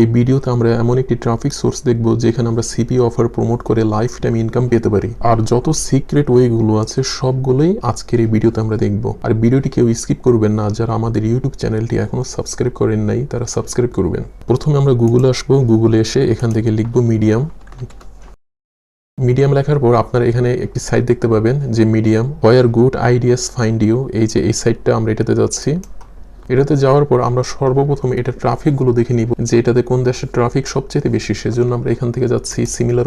এই ভিডিওতে আমরা এমন একটি ট্রাফিক সোর্স দেখব যেখানে আমরা সিপিএ অফার প্রমোট করে লাইফ টাইম ইনকাম পেতে পারি। আর যত সিক্রেট ওয়েগুলো আছে সবগুলোই আজকের এই ভিডিওতে আমরা দেখব। আর ভিডিওটি কেউ স্কিপ করবেন না, যারা আমাদের ইউটিউব চ্যানেলটি এখনো সাবস্ক্রাইব করেন নাই তারা সাবস্ক্রাইব করবেন। প্রথমে আমরা গুগলে আসবো, গুগলে এসে এখান থেকে লিখবো মিডিয়াম লেখার পর আপনারা এখানে একটি সাইট দেখতে পাবেন যে medium where good ideas find you. এই যে এই সাইটটা, আমরা এটাতে যাচ্ছি। এটাতে যাওয়ার পর আমরা সর্বপ্রথম এটা ট্রাফিকগুলো দেখে নিব যে এটাতে কোন দেশের ট্রাফিক সবচেয়ে বেশি। সেজন্য আমরা এখান থেকে যাচ্ছি সিমিলার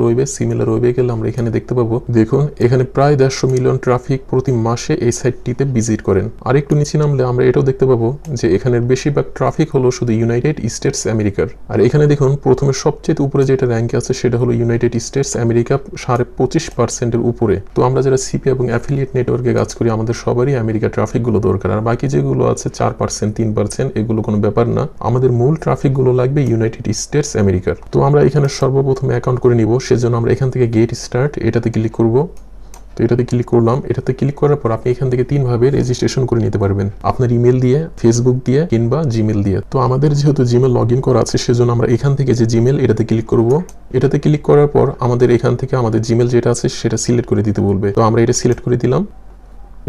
ওয়েবে গেলে আমরা এখানে দেখতে পাবো, দেখুন এখানে প্রায় 150 মিলিয়ন ট্রাফিক প্রতি মাসে এই সাইটটিতে ভিজিট করেন। আর একটু নিচে নামলে আমরা এটাও দেখতে পাবো যে এখানের বেশিরভাগ ট্রাফিক হলো শুধু ইউনাইটেড স্টেটস আমেরিকার। আর এখানে দেখুন প্রথমে সবচেয়ে উপরে যেটা র্যাঙ্কে আছে সেটা হলো ইউনাইটেড স্টেটস আমেরিকা 25.5% উপরে। তো আমরা যারা সিপিএ এবং অ্যাফিলিয়েট নেটওয়ার্কে কাজ করি আমাদের সবারই আমেরিকা ট্রাফিকগুলো দরকার। আর বাকি যেগুলো আছে 4%, 3%, এগুলো কোনো ব্যাপার না। আমাদের মূল ট্রাফিক গুলো লাগবে ইউনাইটেড স্টেটস আমেরিকার। তো আমরা এখানে সর্বপ্রথম অ্যাকাউন্ট করে নিব। সেজন্য আমরা এখান থেকে গেট স্টার্ট এটাতে ক্লিক করব। তো এটাতে ক্লিক করলাম। এটাতে ক্লিক করার পর আপনি এখান থেকে 3 ভাবে রেজিস্ট্রেশন করে নিতে পারবেন, আপনার ইমেল দিয়ে, ফেসবুক দিয়ে কিংবা জিমেল দিয়ে। তো আমাদের যেহেতু জিমেল লগ ইন করা আছে সেজন্য আমরা এখান থেকে যে জিমেল এটাতে ক্লিক করব। এটাতে ক্লিক করার পর আমাদের এখান থেকে আমাদের জিমেল যেটা আছে সেটা সিলেক্ট করে দিতে বলবে। তো আমরা এটা সিলেক্ট করে দিলাম।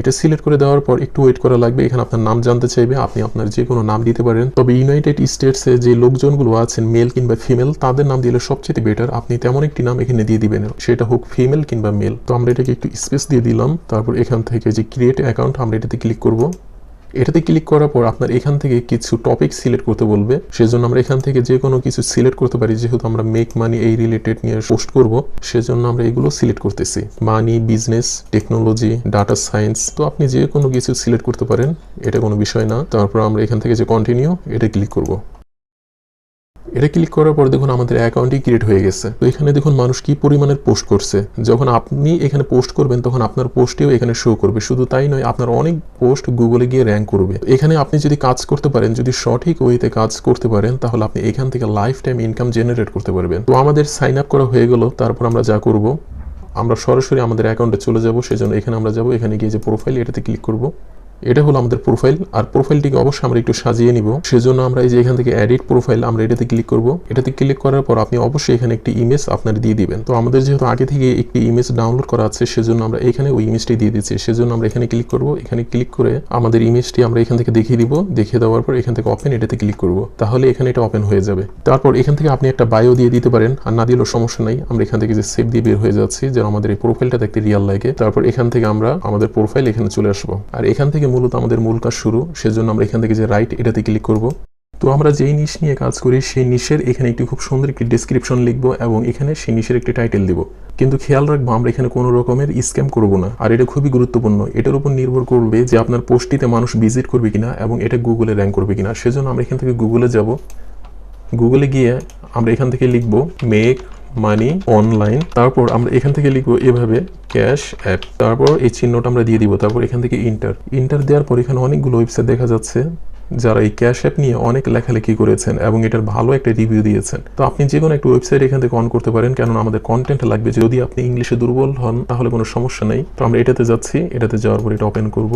এটা সিলেক্ট করে দেওয়ার পর একটু ওয়েট করা লাগবে। এখানে আপনার নাম জানতে চাইবে, আপনি আপনার যে কোনো নাম দিতে পারেন। তবে ইউনাইটেড স্টেটসে যে লোকজনগুলো আছেন মেল কিংবা ফিমেল তাদের নাম দিলে সবচেয়ে বেটার। আপনি তেমন একটি নাম এখানে দিয়ে দিবেন, সেটা হোক ফিমেল কিংবা মেল। তো আমরা এটাকে একটু স্পেস দিয়ে দিলাম। তারপর এখান থেকে যে ক্রিয়েট অ্যাকাউন্ট আমরা এটাতে ক্লিক করব। এটাতে ক্লিক করার পর আপনার এখান থেকে কিছু টপিক সিলেক্ট করতে বলবে। সেজন্য আমরা এখান থেকে যে কোনো কিছু সিলেক্ট করতে পারি। যেহেতু আমরা মেক মানি এই রিলেটেড নিয়ে পোস্ট করব সেজন্য আমরা এগুলো সিলেক্ট করতেছি, মানি, বিজনেস, টেকনোলজি, ডাটা সায়েন্স। তো আপনি যে কোনো কিছু সিলেক্ট করতে পারেন, এটা কোনো বিষয় না। তারপর আমরা এখান থেকে যে কন্টিনিউ এটা ক্লিক করব। এটা ক্লিক করার পর দেখুন আমাদের অ্যাকাউন্টই ক্রিয়েট হয়ে গেছে। তো এখানে দেখুন মানুষ কি পরিমাণের পোস্ট করছে। যখন আপনি এখানে পোস্ট করবেন তখন আপনার পোস্টেও এখানে শো করবে। শুধু তাই নয়, আপনার অনেক পোস্ট গুগলে গিয়ে র্যাঙ্ক করবে। এখানে আপনি যদি কাজ করতে পারেন, যদি সঠিক ওয়েতে কাজ করতে পারেন, তাহলে আপনি এখান থেকে লাইফ টাইম ইনকাম জেনারেট করতে পারবেন। তো আমাদের সাইন আপ করা হয়ে গেল। তারপর আমরা যা করব, আমরা সরাসরি আমাদের অ্যাকাউন্টে চলে যাব। সেজন্য এখানে আমরা যাব, এখানে গিয়ে যে প্রোফাইল এটাতে ক্লিক করব। এটা হলো আমাদের প্রোফাইল। আর প্রোফাইলটিকে অবশ্যই আমরা একটু সাজিয়ে নিব। সেজন্য আমরা এই যে এখান থেকে এডিট প্রোফাইল আমরা এটাতে ক্লিক করব। এটাতে ক্লিক করার পর আপনি অবশ্যই এখানে একটি ইমেজ আপনার দিয়ে দিবেন। তো আমাদের যেহেতু আগে থেকে একটি ইমেজ ডাউনলোড করা আছে সেজন্য আমরা এখানে ওই ইমেজটি দিয়ে দিচ্ছি। সেজন্য আমরা এখানে ক্লিক করব। এখানে ক্লিক করে আমাদের ইমেজটি আমরা এখান থেকে দেখিয়ে দিব। দেখিয়ে দেওয়ার পর এখান থেকে ওপেন এটাতে ক্লিক করব। তাহলে এখানে এটা ওপেন হয়ে যাবে। তারপর এখান থেকে আপনি একটা বায়ো দিয়ে দিতে পারেন, আর না দিলেও সমস্যা নাই। আমরা এখান থেকে যে সেভ দিয়ে বের হয়ে যাচ্ছি যেন আমাদের এই প্রোফাইলটা দেখতে রিয়াল লাগে। তারপর এখান থেকে আমরা আমাদের প্রোফাইল এখানে চলে আসবো। আর এখান থেকে মূলত আমাদের মূল শুরু। সেজন্য আমরা এখান থেকে যে রাইট এটাতে ক্লিক করব। তো আমরা যেই নিশ নিয়ে কাজ করি সেই নিশের এখানে একটি খুব সুন্দর একটি ডেসক্রিপশন লিখবো এবং এখানে সেই নিশের একটি টাইটেল দিব। কিন্তু খেয়াল রাখবো আমরা এখানে কোনো রকমের স্ক্যাম করব না। আর এটা খুবই গুরুত্বপূর্ণ। এটার উপর নির্ভর করবে যে আপনার পোস্টটিতে মানুষ ভিজিট করবে কিনা এবং এটা গুগলে র্যাঙ্ক করবে কিনা। সেজন্য আমরা এখান থেকে গুগলে যাব। গুগলে গিয়ে আমরা এখান থেকে লিখবো মেক মানি অনলাইন। তারপর আমরা এখান থেকে লিখবো এভাবে ক্যাশ অ্যাপ। তারপর এই চিহ্নটা আমরা দিয়ে দিব। তারপর এখান থেকে ইন্টার দেওয়ার পর এখানে অনেকগুলো ওয়েবসাইট দেখা যাচ্ছে যারা এই ক্যাশ অ্যাপ নিয়ে অনেক লেখালেখি করেছেন এবং এটার ভালো একটা রিভিউ দিয়েছেন। তো আপনি যে কোনো একটা ওয়েবসাইট এখান থেকে অন করতে পারেন, কেননা আমাদের কন্টেন্ট লাগবে। যদি আপনি ইংলিশে দুর্বল হন তাহলে কোনো সমস্যা নেই। তো আমরা এটাতে যাচ্ছি। এটাতে যাওয়ার পর এটা ওপেন করব।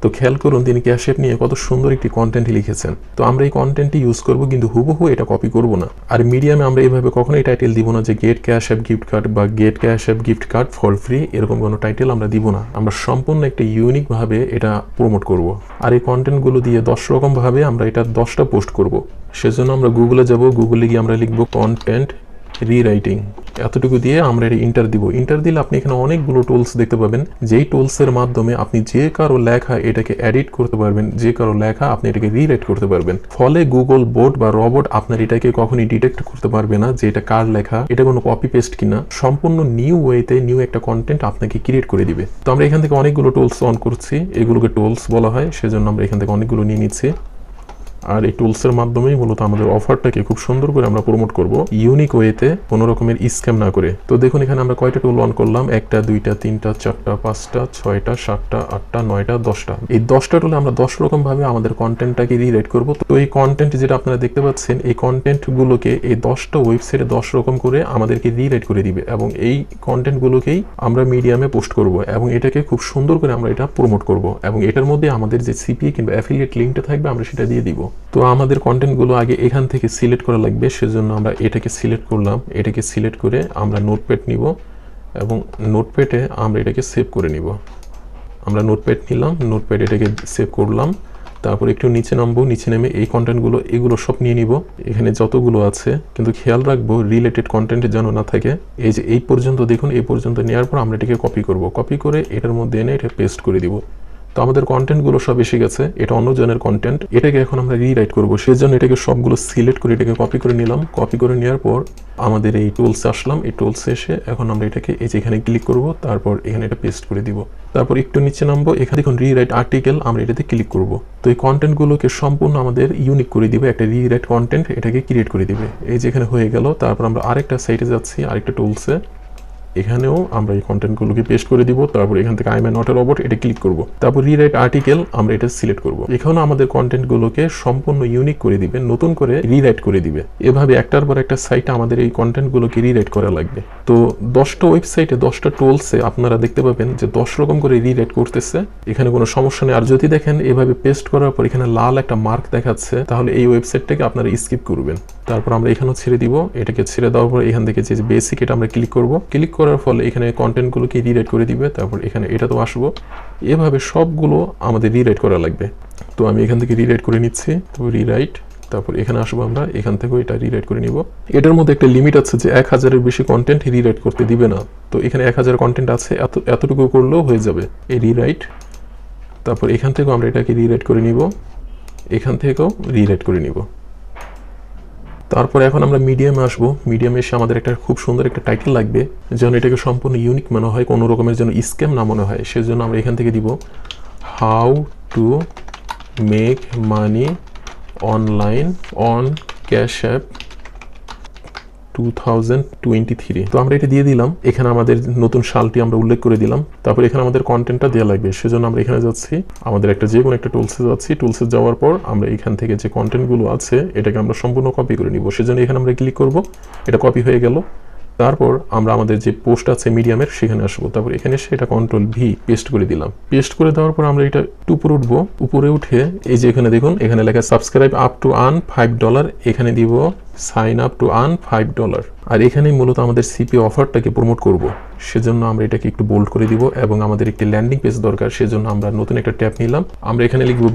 তো খেয়াল করুন তিনি ক্যাশ অ্যাপ নিয়ে কত সুন্দর একটি কন্টেন্ট লিখেছেন। তো আমরা এই কন্টেন্টটি ইউজ করব, কিন্তু হুবহু এটা কপি করব না। আর মিডিয়ামে আমরা এইভাবে কখনোই টাইটেল দিব না যে get cash app gift card বা get cash app gift card for free, এরকম কোনো টাইটেল আমরা দিব না। আমরা সম্পূর্ণ একটা ইউনিক ভাবে এটা প্রমোট করব। আর এই কন্টেন্টগুলো দিয়ে 10 রকম ভাবে আমরা এটা 10টা পোস্ট করব। সেজন্য আমরা গুগলে যাব। গুগলে গিয়ে আমরা লিখব কন্টেন্ট রিরাইটিং। এতটুকু দিয়ে আমরা এটা ইন্টার দিব। ইন্টার দিলে আপনি এখানে অনেকগুলো টুলস দেখতে পাবেন, যেই টুলসের মাধ্যমে আপনি যে কারো লেখা এটাকে এডিট করতে পারবেন, যে কারো লেখা আপনি এটাকে রিরাইট করতে পারবেন। ফলে গুগল বোট বা রবট আপনার এটাকে কখনই ডিটেক্ট করতে পারবে না যে এটা কার লেখা, এটা কোনো কপি পেস্ট কিনা। সম্পূর্ণ নিউ ওয়েতে নিউ একটা কন্টেন্ট আপনাকে ক্রিয়েট করে দিবে। তো আমরা এখান থেকে অনেকগুলো টুলস অন করছি, এগুলোকে টুলস বলা হয়। সেজন্য আমরা এখান থেকে অনেকগুলো নিয়ে নিচ্ছি। আর এই টুলসের মাধ্যমেই মূলত আমাদের অফারটাকে খুব সুন্দর করে আমরা প্রমোট করব, ইউনিক ওয়েতে, কোনো রকমের স্ক্যাম না করে। তো দেখুন এখানে আমরা কয়টা টুল অন করলাম, 1টা 2টা 3টা 4টা 5টা 6টা 7টা 8টা 9টা 10টা। এই 10টা টুলে আমরা 10 রকম ভাবে আমাদের কন্টেন্টটাকে রিরাইট করব। তো এই কন্টেন্ট যেটা আপনারা দেখতে পাচ্ছেন, এই কন্টেন্টগুলোকে এই 10টা ওয়েবসাইটে 10 রকম করে আমাদেরকে রিরাইট করে দিবে এবং এই কন্টেন্টগুলোকেই আমরা মিডিয়ামে পোস্ট করব এবং এটাকে খুব সুন্দর করে আমরা এটা প্রমোট করব এবং এটার মধ্যে আমাদের যে সিপিএ কিংবা অ্যাফিলিয়েট লিঙ্কটা থাকবে আমরা সেটা দিয়ে দিব। তো আমাদের কন্টেন্টগুলো আগে এখান থেকে সিলেক্ট করা লাগবে, সেজন্য আমরা এটাকে সিলেক্ট করলাম। এটাকে সিলেক্ট করে আমরা নোটপ্যাড নিব এবং নোটপ্যাডে আমরা এটাকে সেভ করে নিব। আমরা নোটপ্যাড নিলাম, নোটপ্যাড এটাকে সেভ করলাম। তারপর একটু নিচে নামবো, নিচে নেমে এই কন্টেন্টগুলো এগুলো সব নিয়ে নিব, এখানে যতগুলো আছে। কিন্তু খেয়াল রাখবো রিলেটেড কন্টেন্ট যেন না থাকে। এই যে এই পর্যন্ত দেখুন, এই পর্যন্ত নেওয়ার পর আমরা এটাকে কপি করব। কপি করে এটার মধ্যে এনে এটা পেস্ট করে দিব। তো আমাদের কন্টেন্টগুলো সব এসে গেছে, এটা অন্যজনের কন্টেন্ট। এটাকে এখন আমরা রিরাইট করবো, সেজন্য এটাকে সবগুলো সিলেক্ট করে এটাকে কপি করে নিলাম। কপি করে নেওয়ার পর আমাদের এই টুলসে আসলাম। এই টুলসে এসে এখন আমরা এটাকে এই যে এখানে ক্লিক করব, তারপর এখানে এটা পেস্ট করে দিব। তারপর একটু নিচে নামবো, এখানে দেখুন রিরাইট আর্টিকেল, আমরা এটাতে ক্লিক করব। তো এই কন্টেন্টগুলোকে সম্পূর্ণ আমাদের ইউনিক করে দিবে, একটা রিরাইট কন্টেন্ট এটাকে ক্রিয়েট করে দিবে। এই যে এখানে হয়ে গেল। তারপর আমরা আরেকটা সাইটে যাচ্ছি, আরেকটা টুলসে, এখানেও আমরা এই কন্টেন্টগুলোকে পেস্ট করে দিব। তারপর এখান থেকে I am not a robot এটা ক্লিক করব। তারপর রিরাইট আর্টিকেল আমরা এটা সিলেক্ট করব। এখানে আমাদের কন্টেন্টগুলোকে সম্পূর্ণ ইউনিক করে দিবে, নতুন করে রিরাইট করে দিবে। এভাবে একটার পর একটা সাইটে আমাদের এই কন্টেন্টগুলোকে রিরাইট করা লাগবে। তো 10টা ওয়েবসাইটে 10টা টুলসে আপনারা দেখতে পাবেন যে 10 রকম করে রিরাইট করতেছে, এখানে কোনো সমস্যা নেই। আর যদি দেখেন এভাবে পেস্ট করার পর এখানে লাল একটা মার্ক দেখাচ্ছে, তাহলে এই ওয়েবসাইটটাকে আপনারা স্কিপ করবেন। তারপর আমরা এখানেও ছেড়ে দিব। এটাকে ছেড়ে দেওয়ার পর এখান থেকে যে বেসিক এটা আমরা ক্লিক করব। ক্লিক করার ফলে এখানে কন্টেন্টগুলোকে রিরাইট করে দিবে। তারপর এখানে এটা তো আসবো, এভাবে সবগুলো আমাদের রিরাইট করা লাগবে। তো আমি এখান থেকে রিরাইট করে নিচ্ছি। তো রিরাইট, তারপর এখানে আসবো, আমরা এখান থেকেও এটা রিরাইট করে নিব। এটার মধ্যে একটা লিমিট আছে যে 1000-এর বেশি কন্টেন্ট রিরাইট করতে দিবে না। তো এখানে 1000 কন্টেন্ট আছে, এতটুকু করলেও হয়ে যাবে এই রিরাইট। তারপর এখান থেকেও আমরা এটাকে রিরাইট করে নিব, এখান থেকেও রিরাইট করে নিব। তারপর এখন আমরা মিডিয়ামে আসবো। মিডিয়ামে এসে আমাদের একটা খুব সুন্দর একটা টাইটেল লাগবে, যেন এটাকে সম্পূর্ণ ইউনিক মনে হয়, কোনো রকমের যেন স্ক্যাম না মনে হয়। সেজন্য আমরা এখান থেকে দিব how to make money online on cash app 2023। তো আমরা এটা দিয়ে দিলাম। এখানে আমাদের নতুন সালটি আমরা উল্লেখ করে দিলাম। তারপর এখানে আমাদের কন্টেন্টটা দেওয়া লাগবে, সেজন্য আমরা এখানে যাচ্ছি, আমাদের একটা যে কোনো একটা টুলসে যাচ্ছি। টুলসে যাওয়ার পর আমরা এখান থেকে যে কন্টেন্টগুলো আছে এটাকে আমরা সম্পূর্ণ কপি করে নিব। সেজন্য এখানে আমরা ক্লিক করব, এটা কপি হয়ে গেল। তারপর আমরা আমাদের যে পোস্ট আছে মিডিয়ামের সেখানে আসবো। তারপর এখানে এসে এটা Ctrl+V পেস্ট করে দিলাম। পেস্ট করে দেওয়ার পর আমরা এটা একটু উপরে উঠবো। উপরে উঠে এই যে এখানে দেখুন, এখানে লেখা সাবস্ক্রাইব আপ টু আর্ন $5, এখানে দিব সাইন আপ টু আর্ন $5। আর এখানেই মূলত আমাদের সিপিএ অফারটাকে প্রমোট করব। সেজন্য আমরা এটাকে একটু বোল্ড করে দিব এবং আমাদের একটি ল্যান্ডিং পেজ দরকার। সেজন্য আমরা নতুন একটা ট্যাব নিলাম। আমরা এখানে লিখব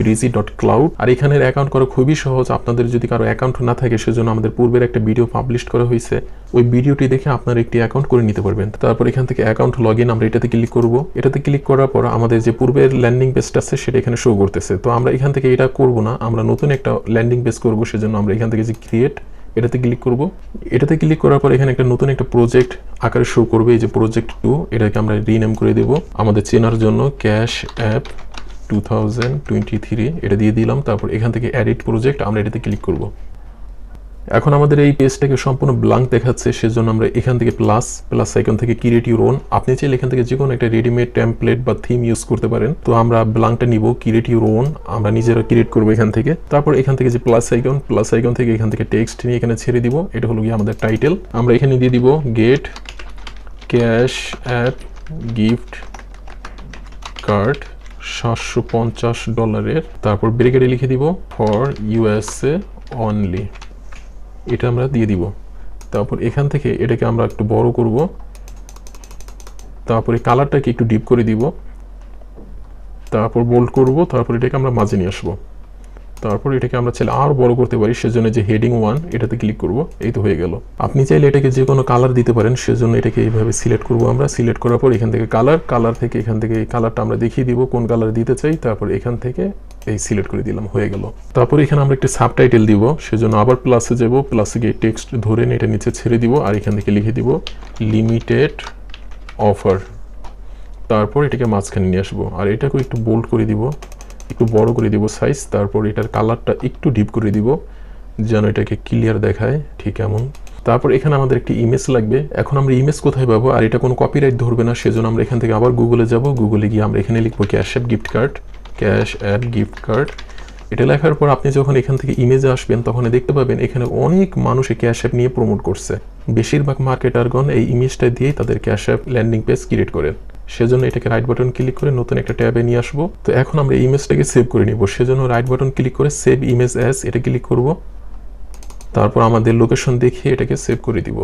breezy.cloud। আর এখানের অ্যাকাউন্ট করা খুবই সহজ। আপনাদের যদি কারো অ্যাকাউন্ট না থাকে, সেজন্য আমাদের পূর্বের একটা ভিডিও পাবলিশ করা হয়েছে, ওই ভিডিওটি দেখে আপনারা একটি অ্যাকাউন্ট করে নিতে পারবেন। তারপর এখান থেকে অ্যাকাউন্ট লগ ইন আমরা এটাতে ক্লিক করব। এটাতে ক্লিক করার পর আমাদের যে পূর্বের ল্যান্ডিং পেজটা আছে সেটা এখানে শো করতেছে। তো আমরা এখান থেকে এটা করব না, আমরা নতুন একটা ল্যান্ডিং পেজ করব। সেজন্য আমরা এখান থেকে যে ক্রিয়েট এটাতে ক্লিক করব। এটাতে ক্লিক করার পর এখানে একটা নতুন একটা প্রজেক্ট আকারে শো করবে, এই যে প্রজেক্ট 2, এটাকে আমরা রিনেম করে দেব আমাদের চেনার জন্য ক্যাশ অ্যাপ 2023 এটা দিয়ে দিলাম। তারপর এখান থেকে এডিট প্রজেক্ট আমরা এটাতে ক্লিক করব। এখন আমাদের এই পেজটাকে সম্পূর্ণ ব্ল্যাঙ্ক দেখাচ্ছে, সেজন্য আমরা এখান থেকে প্লাস আইকন থেকে ক্রিয়েট ইউর ওন, আপনি চাইলে এখান থেকে যে কোনো একটা রেডিমেড টেমপ্লেট বা থিম ইউজ করতে পারেন। তো আমরা ব্ল্যাঙ্কটা নিব, ক্রিয়েট ইউর ওন আমরা নিজেরা ক্রিয়েট করবো এখান থেকে। তারপর এখান থেকে যে প্লাস আইকন থেকে এখান থেকে টেক্সট নিয়ে এখানে ছেড়ে দিব। এটা হলো গিয়ে আমাদের টাইটেল। আমরা এখানে দিয়ে দিব get cash app gift card $750। তারপর ব্রেকেটে লিখে দিব ফর USA অনলি, এটা আমরা দিয়ে দিব। তারপর এখান থেকে এটাকে আমরা একটু বড় করব। তারপরে কালারটাকে একটু ডিপ করে দিব। তারপর বোল্ড করব। তারপর এটাকে আমরা মাঝে নিয়ে আসবো। তারপর এটাকে আমরা চাইলে আরও বড় করতে পারি, সেজন্য যে হেডিং 1 এটাতে ক্লিক করব। এই তো হয়ে গেল। আপনি চাইলে এটাকে যে কোনো কালার দিতে পারেন, সেজন্য এটাকে এইভাবে সিলেক্ট করব। আমরা সিলেক্ট করার পর এখান থেকে কালার থেকে এখান থেকে এই কালারটা আমরা দেখিয়ে দিব কোন কালার দিতে চাই। তারপর এখান থেকে এই সিলেক্ট করে দিলাম, হয়ে গেল। তারপর এখানে আমরা একটা সাবটাইটেল দিব, সেজন্য আবার প্লাসে যাব। প্লাসে গিয়ে টেক্সট ধরে এটা নিচে ছেড়ে দিব আর এখান থেকে লিখে দিব লিমিটেড অফার। তারপর এটাকে মাঝখানে নিয়ে আসবো আর এটাকে একটু বোল্ড করে দিব, একটু বড় করে দিব সাইজ। তারপর এটার কালারটা একটু ডিপ করে দিব যেন এটাকে ক্লিয়ার দেখায়, ঠিক এমন। তারপর এখানে আমাদের একটি ইমেজ লাগবে। এখন আমরা ইমেজ কোথায় পাবো, আর এটা কোনো কপিরাইট ধরবে না, সেজন্য আমরা এখান থেকে আবার গুগলে যাব। গুগলে গিয়ে আমরা এখানে লিখবো ক্যাশ অ্যাপ গিফট কার্ড। এটা লেখার পর আপনি যখন এখান থেকে ইমেজে আসবেন তখন দেখতে পাবেন এখানে অনেক মানুষে ক্যাশ অ্যাপ নিয়ে প্রমোট করছে। বেশিরভাগ মার্কেটারগণ এই ইমেজটা দিয়ে তাদের cash app landing page create করেন। সেজন্য এটাকে রাইট বাটন ক্লিক করে নতুন একটা ট্যাবে নিয়ে আসবো। তো এখন আমরা ইমেজটাকে সেভ করে নিব, সেজন্য রাইট বাটন ক্লিক করে সেভ ইমেজ অ্যাজ এটা ক্লিক করব। তারপর আমাদের লোকেশন দেখিয়ে এটাকে সেভ করে দিব।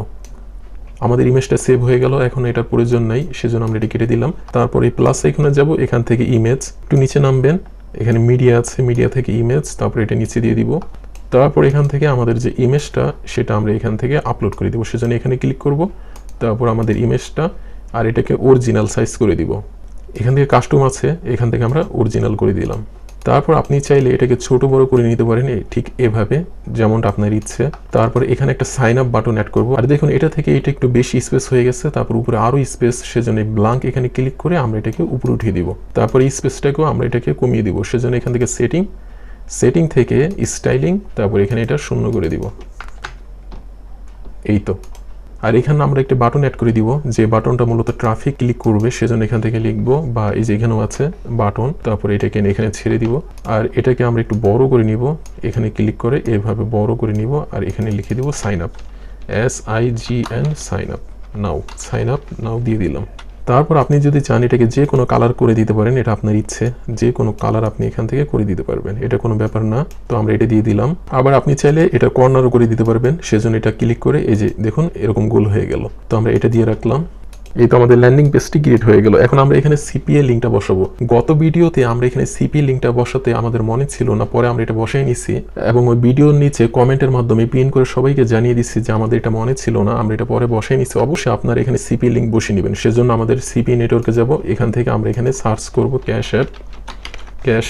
আমাদের ইমেজটা সেভ হয়ে গেল, এখন এটার প্রয়োজন নাই, সেজন্য আমরা এটা কেটে দিলাম। তারপর এই প্লাস আইকনে যাব, এখান থেকে ইমেজ একটু নিচে নামবেন, এখানে মিডিয়া আছে, মিডিয়া থেকে ইমেজ, তারপর এটা নিচে দিয়ে দিব। তারপর এখান থেকে আমাদের যে ইমেজটা সেটা আমরা এখান থেকে আপলোড করে দিব, সেজন্য এখানে ক্লিক করব। তারপর আমাদের ইমেজটা আর এটাকে অরিজিনাল সাইজ করে দিব। এখান থেকে কাস্টম আছে, এখান থেকে আমরা অরিজিনাল করে দিলাম। তারপর আপনি চাইলে এটাকে ছোট বড় করে নিতে পারেন ঠিক এভাবে, যেমনটা আপনার ইচ্ছে। তারপর এখানে একটা সাইন আপ বাটন অ্যাড করব। আর দেখুন এটা থেকে এটা একটু বেশি স্পেস হয়ে গেছে, তারপর উপরে আরো স্পেস, সেজন্য ব্ল্যাঙ্ক এখানে ক্লিক করে আমরা এটাকে উপরে উঠিয়ে দিব। তারপর এই স্পেসটাকেও আমরা এটাকে কমিয়ে দিব, সেজন্য এখান থেকে সেটিং থেকে স্টাইলিং, তারপর এখানে এটা 0 করে দিব। এই তো। আর এখানে আমরা একটা বাটন অ্যাড করে দিব, যে বাটনটা মূলত ট্রাফিক ক্লিক করবে, সেজন্য এখান থেকে লিখব, বা এই যে এখানেও আছে বাটন, তারপর এটাকে এখানে ছেড়ে দিব। আর এটাকে আমরা একটু বড় করে নিব, এখানে ক্লিক করে এভাবে বড় করে নিব, আর এখানে লিখে দিব sign up, SIGN sign up now দিয়ে দিলাম। তারপর আপনি যদি চান এটাকে যে কোনো কালার করে দিতে পারেন, এটা আপনার ইচ্ছে, যে কোনো কালার আপনি এখান থেকে করে দিতে পারবেন, এটা কোনো ব্যাপার না। তো আমরা এটা দিয়ে দিলাম। আবার আপনি চাইলে এটা কর্নারও করে দিতে পারবেন, সেজন্য এটা ক্লিক করে এই যে দেখুন এরকম গোল হয়ে গেল। তো আমরা এটা দিয়ে রাখলাম। এই তো আমাদের ল্যান্ডিং পেজটি ক্রিয়েট হয়ে গেল। এখন আমরা এখানে CPA লিঙ্কটা বসাবো। গত ভিডিওতে আমরা এখানে CPA লিঙ্কটা বসাতে আমাদের মনে ছিল না, পরে আমরা এটা বসাই নিছি এবং ওই ভিডিওর নিচে কমেন্টের মাধ্যমে পিন করে সবাইকে জানিয়ে দিচ্ছি যে আমাদের এটা মনে ছিল না, আমরা এটা পরে বসাই নিছি। অবশ্যই আপনারা এখানে CPA লিঙ্ক বসিয়ে নেবেন। সেজন্য আমাদের CPA নেটওয়ার্কে যাব, এখান থেকে আমরা এখানে সার্চ করব ক্যাশ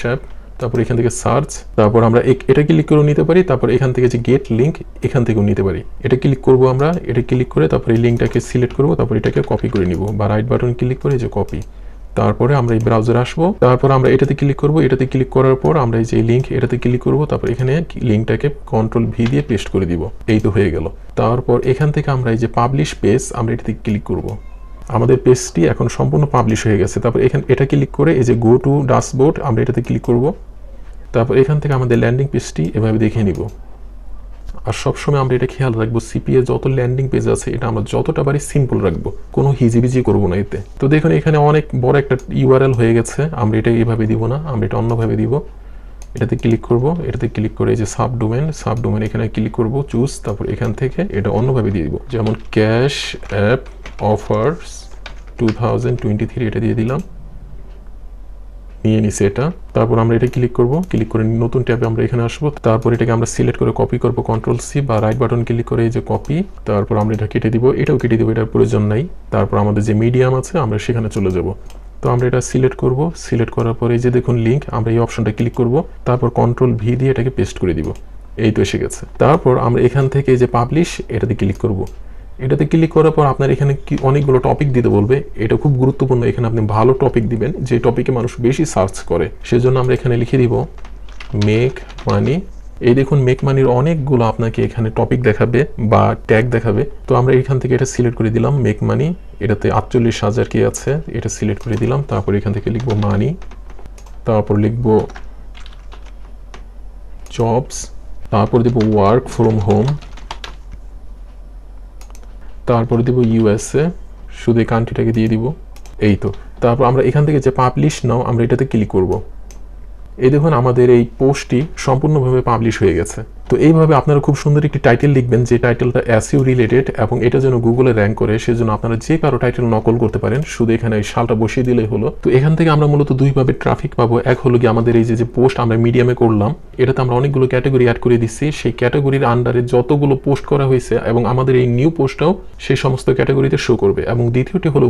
অ্যাপ, তারপর এখান থেকে সার্চ, তারপর আমরা এটা ক্লিক করে নিতে পারি। তারপর এখান থেকে যে গেট লিঙ্ক, এখান থেকেও নিতে পারি। এটা ক্লিক করব আমরা, এটা ক্লিক করে তারপর এই লিঙ্কটাকে সিলেক্ট করব, তারপর এটাকে কপি করে নিব, বা রাইট বাটন ক্লিক করে যে কপি। তারপরে আমরা এই ব্রাউজারে আসবো, তারপর আমরা এটাতে ক্লিক করব। এটাতে ক্লিক করার পর আমরা এই যে লিঙ্ক, এটাতে ক্লিক করব, তারপর এখানে লিঙ্কটাকে Ctrl+V দিয়ে পেস্ট করে দিব। এই তো হয়ে গেল। তারপর এখান থেকে আমরা এই যে পাবলিশ পেজ, আমরা এটাতে ক্লিক করব। আমাদের পেজটি এখন সম্পূর্ণ পাবলিশ হয়ে গেছে। তারপর এখানে এটা ক্লিক করে এই যে গো টু ড্যাশবোর্ড, আমরা এটাতে ক্লিক করব। তারপর এখান থেকে আমাদের ল্যান্ডিং পেজটি এভাবে দেখে নিব। আর সবসময় আমরা এটা খেয়াল রাখবো, CPA যত ল্যান্ডিং পেজ আছে এটা আমরা যতটা পারি সিম্পল রাখবো, কোনো হিজিবিজি করবো না এতে। তো দেখুন এখানে অনেক বড় একটা URL হয়ে গেছে, আমরা এটা এইভাবে দিব না, আমরা এটা অন্যভাবে দিব। এটাতে ক্লিক করব, এটাতে ক্লিক করে এই যে সাবডোমেন এখানে ক্লিক করব, চুজ, তারপর এখান থেকে এটা অন্যভাবে দিয়ে দিব, যেমন ক্যাশ অ্যাপ অফার্স 2023 এটা দিয়ে দিলাম, নিয়ে নিছি এটা। তারপর আমরা এটা ক্লিক করব, ক্লিক করে নতুন ট্যাবে আমরা এখানে আসবো। তারপর এটাকে আমরা সিলেক্ট করে কপি করব, Ctrl+C, বা রাইট বাটন ক্লিক করে এই যে কপি। তারপর আমরা এটা কেটে দিব, এটাও কেটে দিব, এটার প্রয়োজন নাই। তারপর আমাদের যে মিডিয়াম আছে আমরা সেখানে চলে যাব। তো আমরা এটা সিলেক্ট করব, সিলেক্ট করার পরে এই যে দেখুন লিঙ্ক, আমরা এই অপশনটা ক্লিক করব, তারপর Ctrl+V দিয়ে এটাকে পেস্ট করে দিব। এই তো এসে গেছে। তারপর আমরা এখান থেকে এই যে পাবলিশ, এটাতে ক্লিক করব। এটাতে ক্লিক করার পর আপনার এখানে অনেকগুলো টপিক দিতে বলবে, এটা খুব গুরুত্বপূর্ণ। এখানে আপনি ভালো টপিক দিবেন, যে টপিকে মানুষ বেশি সার্চ করে। সেজন্য আমরা এখানে লিখে দিব মেক মানি। এই দেখুন মেক মানির অনেকগুলো আপনাকে এখানে টপিক দেখাবে বা ট্যাগ দেখাবে। তো আমরা এখান থেকে এটা সিলেক্ট করে দিলাম মেক মানি, এটাতে 48,000 কি আছে, এটা সিলেক্ট করে দিলাম। তারপর এখান থেকে লিখবো মানি, তারপর লিখবো জবস, তারপর দেব ওয়ার্ক ফ্রম হোম, তারপর দেব USA, শুধু এই কান্ট্রিটাকে দিয়ে দিব। এই তো। তারপর আমরা এখান থেকে যে পাবলিশ নাও, আমরা এটাতে ক্লিক করব। এই দেখুন আমাদের এই পোস্টটি সম্পূর্ণভাবে পাবলিশ হয়ে গেছে। তো এইভাবে আপনারা খুব সুন্দর একটি টাইটেল লিখবেন, যে টাইটেলটা SEO রিলেটেড এবং এটা যেন গুগলে র্যাঙ্ক করে। সেজন্য আপনারা যে কারো টাইটেল নকল করতে পারেন, শুধু এখানে এই শালটা বসিয়ে দিলেই হলো। তো এখান থেকে আমরা মূলত দুইভাবে ট্রাফিক পাবো। এক হলো কি আমাদের এই যে পোস্ট আমরা মিডিয়ামে করলাম, এটাতে আমরা অনেকগুলো ক্যাটাগরি অ্যাড করে দিচ্ছি। সেই ক্যাটাগরির আন্ডারে যতগুলো পোস্ট করা হয়েছে এবং আমাদের এই নিউ পোস্টটাও সেই সমস্ত ক্যাটাগরিতে শো করবে। এবং দ্বিতীয়টি হলো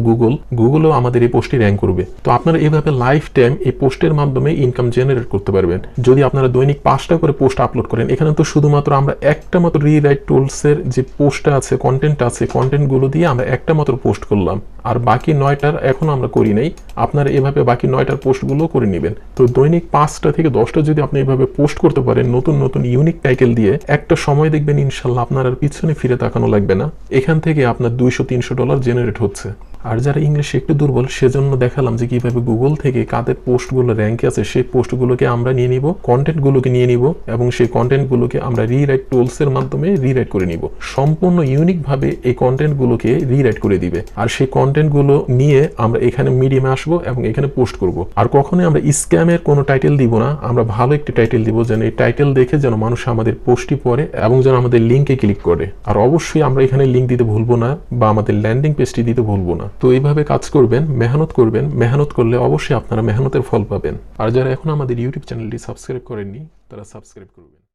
গুগলও আমাদের এই পোস্টটি র্যাঙ্ক করবে। তো আপনারা এইভাবে লাইফ টাইম এই পোস্টের মাধ্যমে ইনকাম জেনারেট করতে পারবেন। যদি আপনারা দৈনিক 5টা করে পোস্ট আপলোড করেন, এখানে তো শুধুমাত্র আমরা একটা মাত্র রিরাইট টুলসের যে পোস্টটা আছে, কন্টেন্ট আছে, কন্টেন্টগুলো দিয়ে আমরা একটা মাত্র পোস্ট করলাম, আর বাকি 9টার এখনো আমরা করি নাই। আপনারা এভাবে বাকি 9টার পোস্টগুলো করে নেবেন। তো দৈনিক 5টা থেকে 10টা যদি আপনি এভাবে পোস্ট করতে পারেন নতুন নতুন ইউনিক টাইটেল দিয়ে, একটা সময় দেখবেন ইনশাল্লাহ আপনার আর পিছনে ফিরে তাকানো লাগবে না। এখান থেকে আপনার $200-300 জেনারেট হচ্ছে। আর যারা ইংলিশে একটু দুর্বল সেজন্য দেখালাম যে কিভাবে গুগল থেকে কাদের পোস্টগুলো র্যাঙ্কে আছে সেই পোস্টগুলোকে আমরা নিয়ে নিব, কন্টেন্টগুলোকে নিয়ে নিব এবং সেই কন্টেন্টগুলোকে আমরা রিরাইট টুলসের মাধ্যমে রিরাইট করে নিব। সম্পূর্ণ ইউনিকভাবে এই কন্টেন্টগুলোকে রিরাইট করে দিবে। আর সেই কন্টেন্টগুলো নিয়ে আমরা এখানে মিডিয়ামে আসবো এবং এখানে পোস্ট করব। আর কখনোই আমরা স্ক্যামের কোনো টাইটেল দিব না, আমরা ভালো একটি টাইটেল দিব যেন এই টাইটেল দেখে যেন মানুষ আমাদের পোস্টটি পড়ে এবং যেন আমাদের লিঙ্কে ক্লিক করে। আর অবশ্যই আমরা এখানে লিঙ্ক দিতে ভুলবো না বা আমাদের ল্যান্ডিং পেজটি দিতে ভুলবো না। তো এইভাবে কাজ করবেন, মেহনত করবেন, মেহনত করলে অবশ্যই আপনারা মেহনতের ফল পাবেন। আর যারা এখন আমাদের ইউটিউব চ্যানেলটি সাবস্ক্রাইব করেননি তারা সাবস্ক্রাইব করবেন।